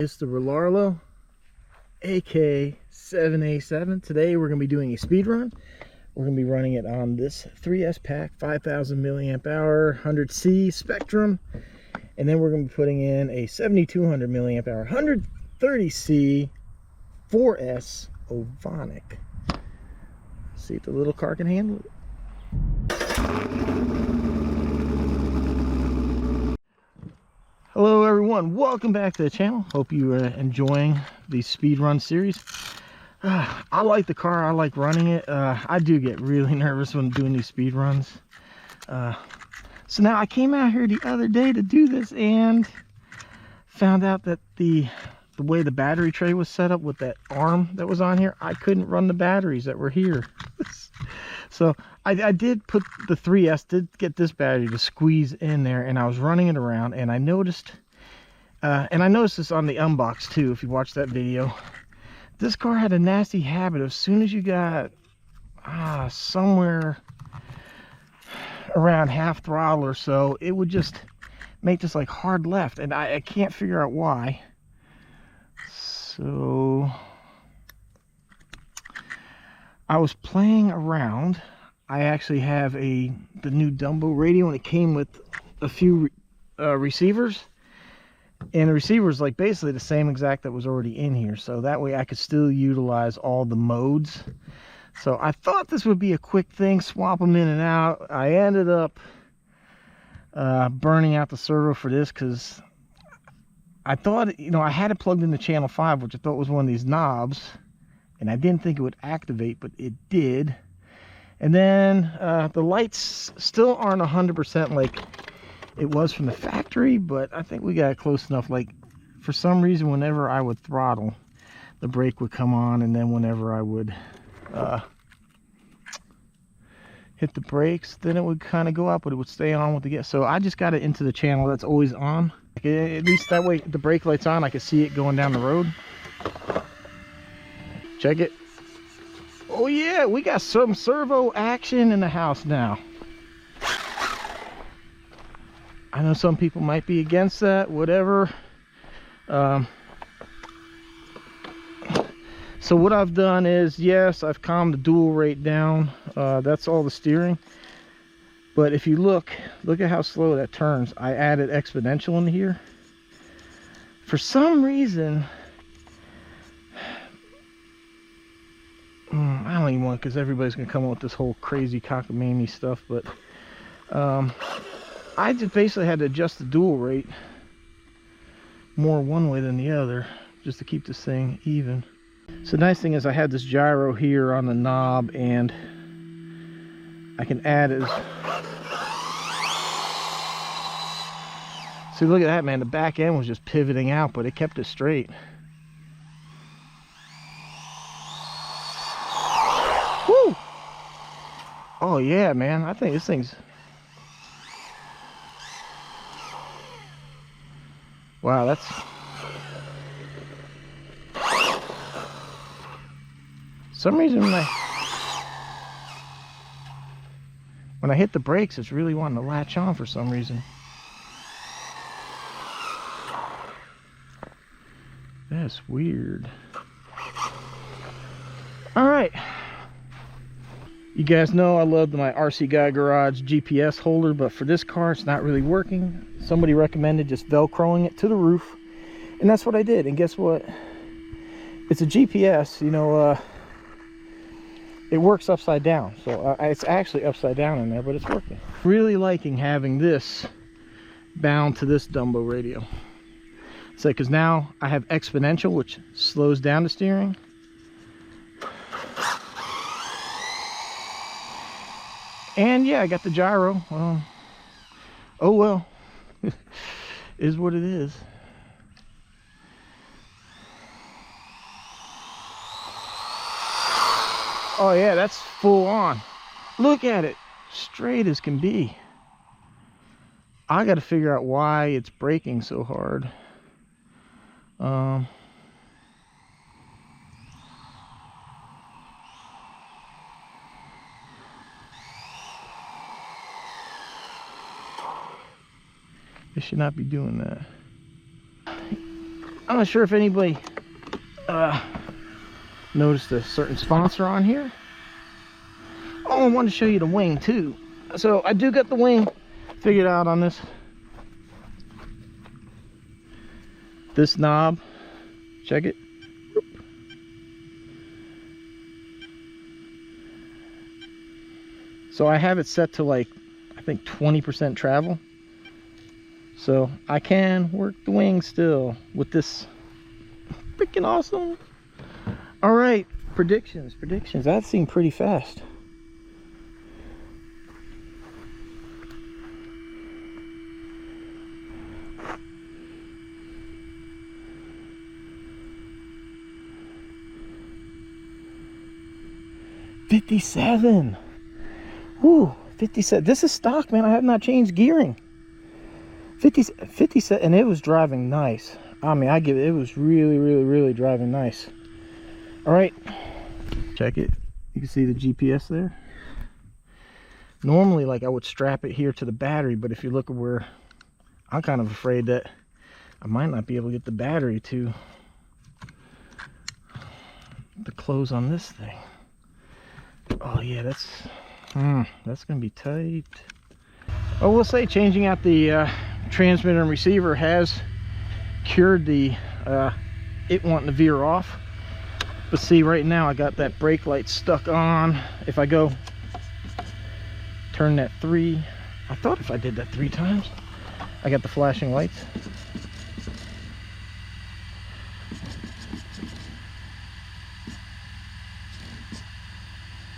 It's the Rlaarlo AK7A7. Today we're going to be doing a speed run. We're going to be running it on this 3S pack, 5,000 milliamp hour, 100C Spectrum. And then we're going to be putting in a 7,200 milliamp hour, 130C 4S Ovonic. See if the little car can handle it. Hello everyone, welcome back to the channel. Hope you are enjoying the speed run series. I like the car, I like running it. I do get really nervous when doing these speed runs. So now I came out here the other day to do this and found out that the way the battery tray was set up with that arm that was on here, I couldn't run the batteries that were here. So I did put the 3S, did get this battery to squeeze in there, and I was running it around, and I noticed this on the unbox too, if you watched that video. This car had a nasty habit of, as soon as you got somewhere around half throttle or so, it would just make this like hard left, and I can't figure out why. So I was playing around. I actually have the new Dumbo radio, and it came with a few receivers, and the receivers like basically the same exact that was already in here, so that way I could still utilize all the modes. So I thought this would be a quick thing, swap them in and out. I ended up burning out the servo for this because I thought, you know, I had it plugged into channel 5, which I thought was one of these knobs, and I didn't think it would activate, but it did. And then the lights still aren't 100% like it was from the factory, but I think we got it close enough. Like, for some reason, whenever I would throttle, the brake would come on, and then whenever I would hit the brakes, then it would kind of go up, but it would stay on with the gas. So I just got it into the channel that's always on. At least that way, the brake light's on, I can see it going down the road. Check it. Oh yeah, we got some servo action in the house now. I know some people might be against that, whatever. So what I've done is, yes, I've calmed the dual rate down. That's all the steering. But if you look at how slow that turns. I added exponential in here. For some reason, I don't even want, because everybody's gonna come up with this whole crazy cockamamie stuff, but I just basically had to adjust the dual rate more one way than the other, just to keep this thing even. So the nice thing is I have this gyro here on the knob, and I can add it. See, look at that, man. The back end was just pivoting out, but it kept it straight. Woo! Oh yeah, man. I think this thing's... Wow, that's... For some reason when I hit the brakes, it's really wanting to latch on for some reason. That's weird. Alright. You guys know I love my RCAWD garage GPS holder, but for this car it's not really working. Somebody recommended just velcroing it to the roof, and that's what I did. And guess what? It's a GPS, you know, it works upside down. So it's actually upside down in there, but it's working. Really liking having this bound to this Dumbo radio. So because now I have exponential, which slows down the steering. And yeah, I got the gyro. Oh well, is what it is. Oh yeah, that's full on. Look at it, straight as can be. I got to figure out why it's braking so hard. It should not be doing that. I'm not sure if anybody noticed a certain sponsor on here. Oh, I wanted to show you the wing too. So I do got the wing figured out on this knob. Check it. So I have it set to like, I think 20% travel. So I can work the wing still with this. Freaking awesome. All right, predictions. That seemed pretty fast. $57. Woo, 57. This is stock, man. I have not changed gearing. 57, and it was driving nice. I mean, it was really driving nice. All right, check it. You can see the GPS there. Normally, like, I would strap it here to the battery, but if you look at where, I'm kind of afraid that I might not be able to get the battery to close on this thing. Oh yeah, that's gonna be tight. I will say, changing out the transmitter and receiver has cured the it wanting to veer off. But see, right now I got that brake light stuck on. If I go turn that 3, I thought if I did that 3 times, I got the flashing lights.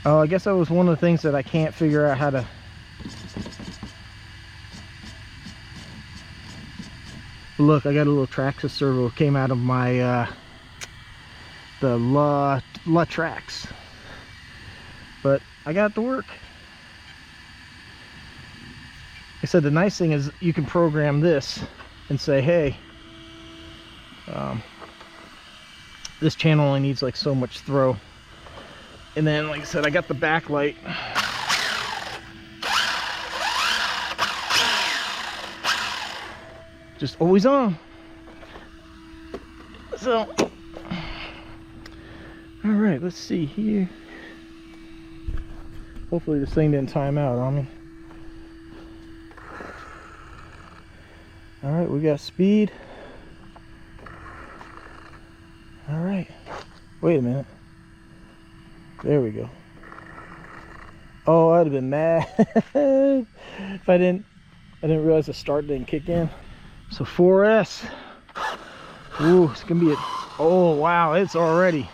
Oh, I guess that was one of the things that I can't figure out how to. Look, I got a little Traxxas servo. Came out of my the Trax, but I got it to work. I said the nice thing is you can program this and say, hey, this channel only needs like so much throw. And then, like I said, I got the backlight. Just always on. So, all right, let's see here. Hopefully this thing didn't time out on me. All right, we got speed. All right, wait a minute. There we go. Oh, I'd have been mad if I didn't realize the start didn't kick in. So 4S. Ooh, it's gonna be oh wow, it's already.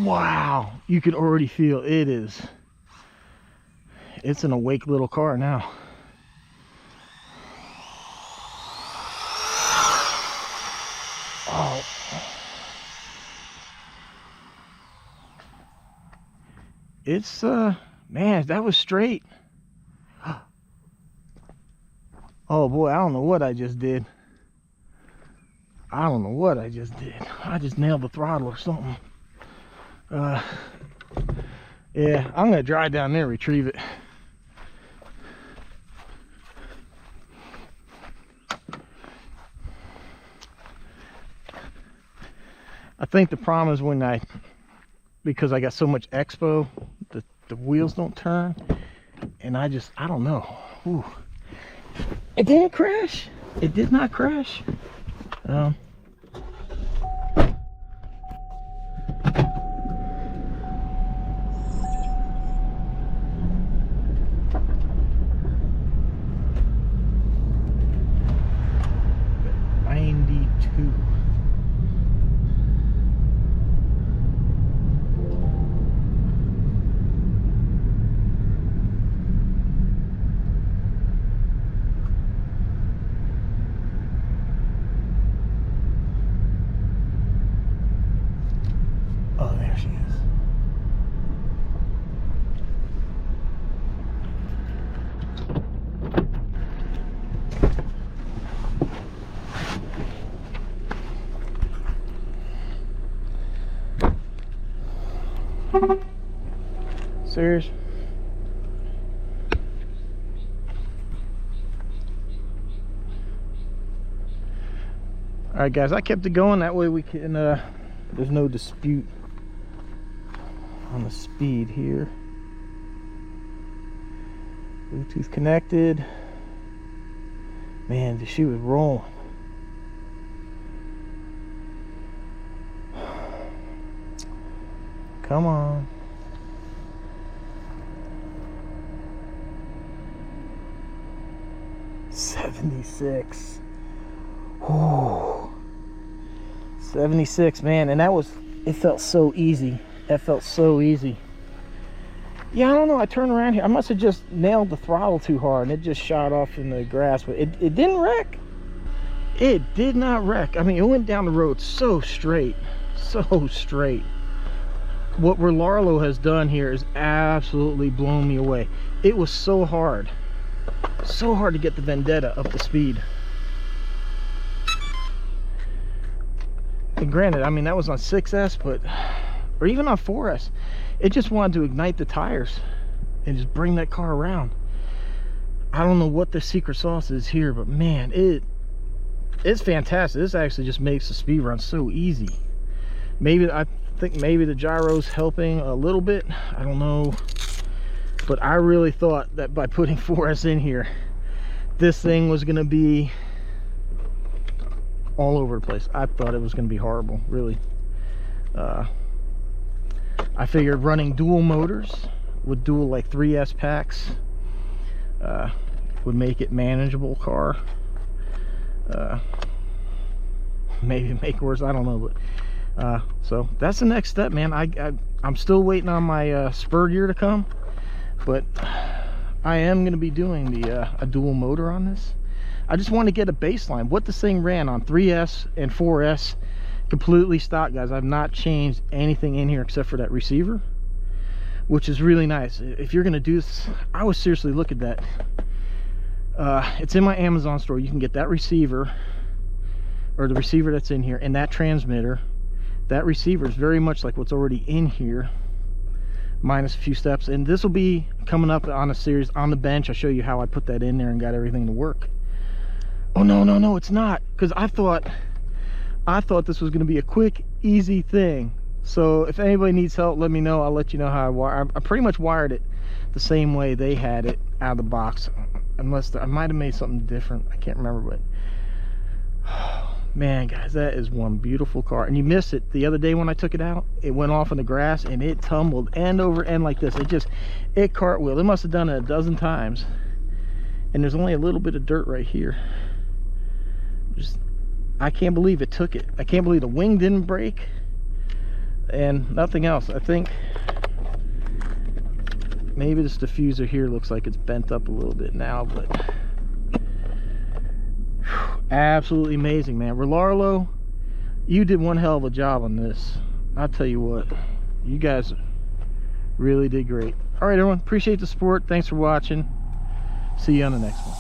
Wow, you can already feel it is. It's an awake little car now. Oh. It's man, that was straight. Oh boy, I don't know what I just did. I just nailed the throttle or something. Yeah, I'm gonna drive down there and retrieve it. I think the problem is when because I got so much expo, the wheels don't turn, and I don't know. Ooh. It didn't crash. It did not crash. Serious? All right, guys, I kept it going. That way we can, there's no dispute on the speed here. Bluetooth connected. Man, she was rolling. Come on. $76. Ooh. 76, man, and it felt so easy. That felt so easy. Yeah, I don't know, I turned around here. I must have just nailed the throttle too hard and it just shot off in the grass, but it didn't wreck. It did not wreck. I mean, it went down the road so straight, so straight. What Rlaarlo has done here is absolutely blown me away. It was so hard to get the Vendetta up to speed. And granted, I mean, that was on 6S, but, or even on 4S, it just wanted to ignite the tires and just bring that car around. I don't know what the secret sauce is here, but man, it's fantastic. This actually just makes the speed run so easy. Maybe, I think maybe the gyro's helping a little bit, I don't know, but I really thought that by putting 4S in here, this thing was going to be all over the place. I thought it was going to be horrible, really. I figured running dual motors with dual like 3S packs would make it manageable car. Maybe make it worse, I don't know, but so that's the next step, man. I'm still waiting on my spur gear to come, but I am going to be doing a dual motor on this. I just want to get a baseline what this thing ran on 3S and 4S, completely stock, guys. I've not changed anything in here except for that receiver, which is really nice. If you're going to do this, I would seriously look at that. It's in my Amazon store. You can get that receiver, or the receiver that's in here, and that transmitter. That receiver is very much like what's already in here, minus a few steps. And this will be coming up on a series on the bench. I'll show you how I put that in there and got everything to work. Oh no, it's not, because I thought this was going to be a quick, easy thing. So if anybody needs help, let me know. I'll let you know how I pretty much wired it the same way they had it out of the box, unless I might have made something different. I can't remember, but oh, man, guys, that is one beautiful car. And you missed it the other day when I took it out. It went off in the grass and it tumbled end over end like this. It cartwheeled. It must have done it a dozen times, and there's only a little bit of dirt right here. I can't believe it took it. I can't believe the wing didn't break and nothing else. I think maybe this diffuser here looks like it's bent up a little bit now, but absolutely amazing, man. Rlaarlo, you did one hell of a job on this. I'll tell you what, you guys really did great. All right, everyone, appreciate the support. Thanks for watching. See you on the next one.